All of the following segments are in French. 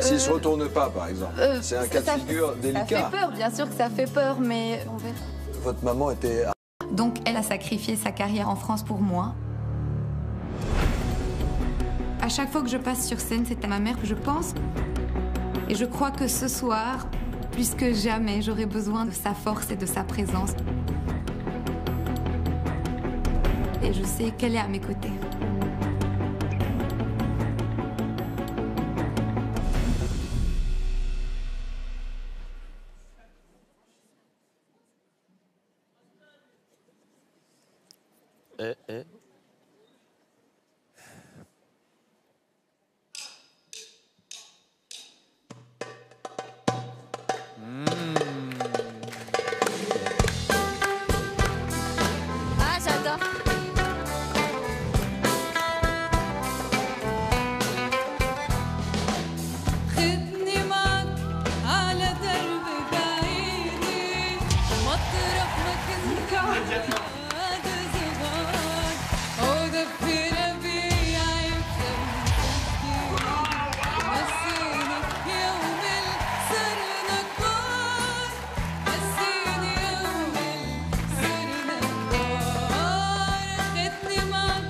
S'il ne se retourne pas, par exemple, c'est un cas de figure délicat. Ça fait peur, bien sûr que ça fait peur, mais on verra. Votre maman était... Donc, elle a sacrifié sa carrière en France pour moi. À chaque fois que je passe sur scène, c'est à ma mère que je pense. Et je crois que ce soir, plus que jamais, j'aurai besoin de sa force et de sa présence. Et je sais qu'elle est à mes côtés. Ah, j'adore. خدني معك على درب بعيدي مطرح ما كنت بعد زمان ودفي ربيعي نسيني يوم صرنا كبار نسيني يوم صرنا كبار خدني معك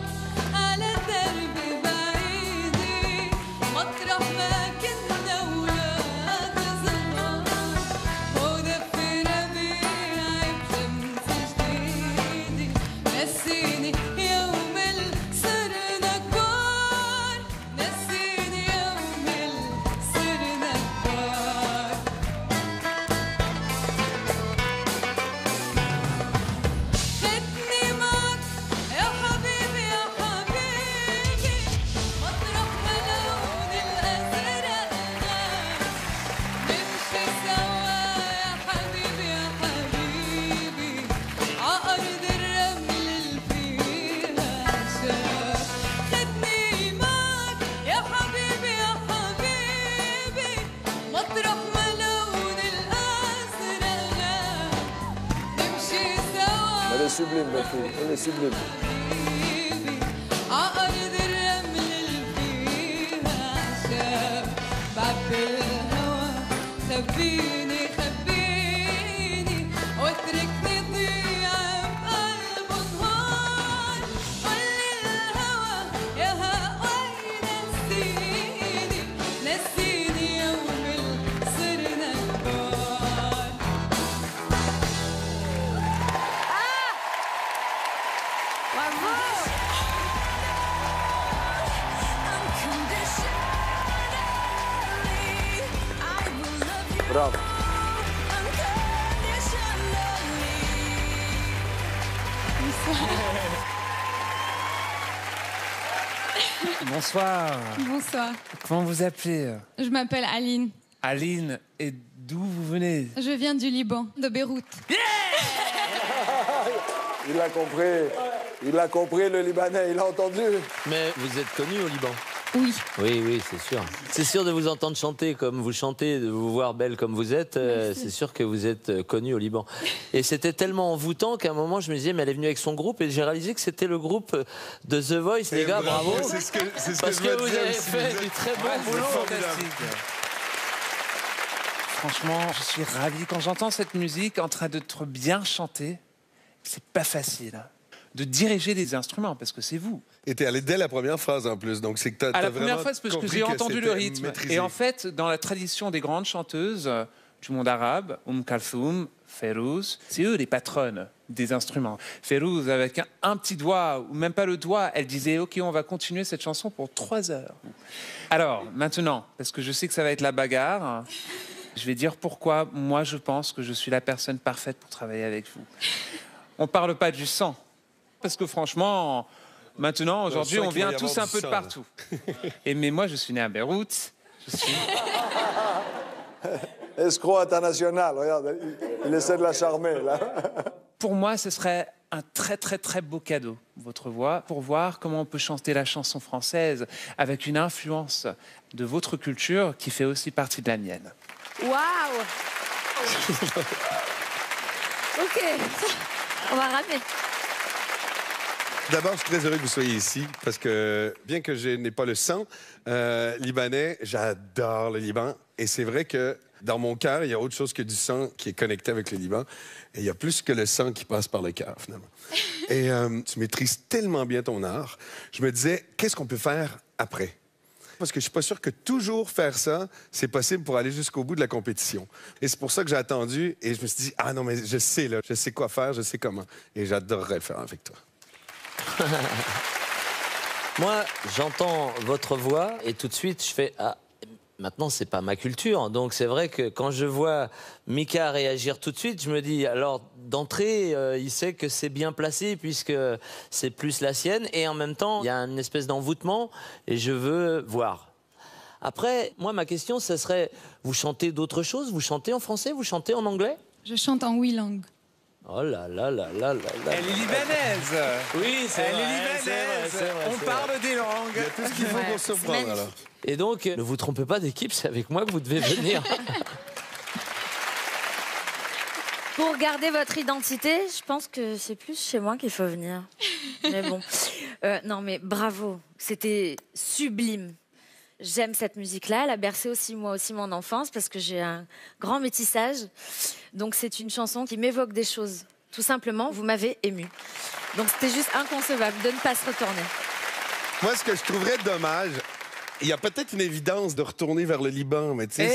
على درب بعيدي مطرح ما كنا ولاد زمان ودفي ربيعي بشمس جديدة نسيني يوم صرنا كبار نسيني يوم صرنا كبار خدني معك يا حبيبي يا حبيبي مطرح ما لون الأزرق نمشي سوا يا حبيبي يا حبيبي عأرض الرمل اللي فيها شاف خدني معك يا حبيبي يا حبيبي مطرح ما لون الأزرق نمشي سوا Elle est sublime, ma fille. Elle est sublime. عأرض الرمل اللي فيها شاف بعد الهوى خبيني خبيني واتركني ضيع بقلب نهار قولي الهوى يا وين نسيني نسيني يوم صرنا كبار Bravo. Bonsoir. Bonsoir. Comment vous appelez? Je m'appelle Aline. Aline, et d'où vous venez? Je viens du Liban, de Beyrouth. Il a compris. Il a compris, le Libanais. Il a entendu. Mais vous êtes connu au Liban? Oui. Oui, oui, c'est sûr. C'est sûr de vous entendre chanter comme vous chantez, de vous voir belle comme vous êtes. C'est sûr que vous êtes connue au Liban. Et c'était tellement envoûtant qu'à un moment, je me disais, mais elle est venue avec son groupe et j'ai réalisé que c'était le groupe de The Voice. Les gars, bravo. C'est ce que Parce je que me vous disais avez aussi. fait du très bon boulot. Fantastique. Franchement, je suis ravi. Quand j'entends cette musique en train d'être bien chantée, c'est pas facile hein, de diriger des instruments, parce que c'est vous. Et t'es allé dès la première phrase en plus, donc c'est que t'as À la vraiment première phrase, parce que compris j'ai entendu le c'était rythme. maîtrisé. Et en fait, dans la tradition des grandes chanteuses du monde arabe, Kalthoum, Fayrouz, c'est eux les patronnes des instruments. Fayrouz, avec un petit doigt, ou même pas le doigt, elle disait « Ok, on va continuer cette chanson pour 3 heures. » Alors, maintenant, parce que je sais que ça va être la bagarre, je vais dire pourquoi moi je pense que je suis la personne parfaite pour travailler avec vous. On parle pas du sang, parce que franchement, maintenant, aujourd'hui, on vient tous un peu de partout. Et mais moi, je suis né à Beyrouth. Je suis... Escroc international, regarde, il essaie de la charmer, là. Pour moi, ce serait un très, très, très beau cadeau, votre voix, pour voir comment on peut chanter la chanson française avec une influence de votre culture qui fait aussi partie de la mienne. Waouh. Ok. On va rapper. D'abord, je suis très heureux que vous soyez ici parce que, bien que je n'ai pas le sang libanais, j'adore le Liban. Et c'est vrai que dans mon cœur, il y a autre chose que du sang qui est connecté avec le Liban. Et il y a plus que le sang qui passe par le cœur, finalement. Et tu maîtrises tellement bien ton art. Je me disais, qu'est-ce qu'on peut faire après? Parce que je suis pas sûr que toujours faire ça, c'est possible pour aller jusqu'au bout de la compétition. Et c'est pour ça que j'ai attendu et je me suis dit, ah non, mais je sais, là, je sais quoi faire, je sais comment. Et j'adorerais le faire avec toi. Moi, j'entends votre voix et tout de suite, je fais ah. Maintenant, c'est pas ma culture, donc c'est vrai que quand je vois Mika réagir tout de suite, je me dis alors d'entrée, il sait que c'est bien placé puisque c'est plus la sienne et en même temps, il y a une espèce d'envoûtement et je veux voir. Après, moi, ma question, ce serait vous chantez d'autres choses? Vous chantez en français? Vous chantez en anglais? Je chante en 8 langues. Oh là là là là là là. Elle est libanaise. Oui, c'est Elle vrai. est libanaise. C'est vrai, On parle des langues. Il y a tout ce qu'il faut pour se surprendre, alors. Et donc, ne vous trompez pas d'équipe, c'est avec moi que vous devez venir. Pour garder votre identité, je pense que c'est plus chez moi qu'il faut venir. Mais bon. Non, mais bravo. C'était sublime. J'aime cette musique-là. Elle a bercé aussi, moi aussi, mon enfance parce que j'ai un grand métissage. Donc, c'est une chanson qui m'évoque des choses. Tout simplement, vous m'avez émue. Donc, c'était juste inconcevable de ne pas se retourner. Moi, ce que je trouverais dommage, il y a peut-être une évidence de retourner vers le Liban, mais tu sais...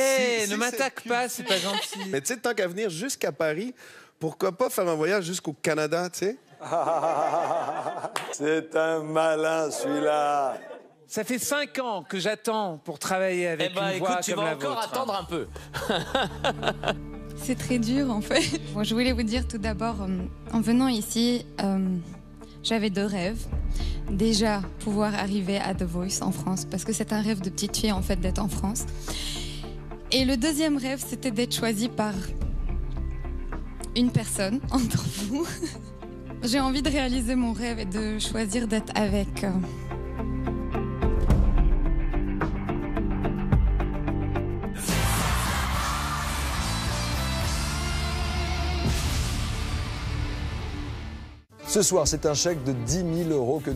Hé, si ne m'attaque pas, c'est pas gentil. Mais tu sais, tant qu'à venir jusqu'à Paris, pourquoi pas faire un voyage jusqu'au Canada, tu sais? C'est un malin, celui-là. Ça fait 5 ans que j'attends pour travailler avec une voix tu comme vas la encore vôtre. attendre un peu. C'est très dur en fait. Bon, je voulais vous dire tout d'abord, en venant ici, j'avais 2 rêves. Déjà, pouvoir arriver à The Voice en France, parce que c'est un rêve de petite fille en fait d'être en France. Et le deuxième rêve, c'était d'être choisie par une personne entre vous. J'ai envie de réaliser mon rêve et de choisir d'être avec... Ce soir, c'est un chèque de 10 000 € que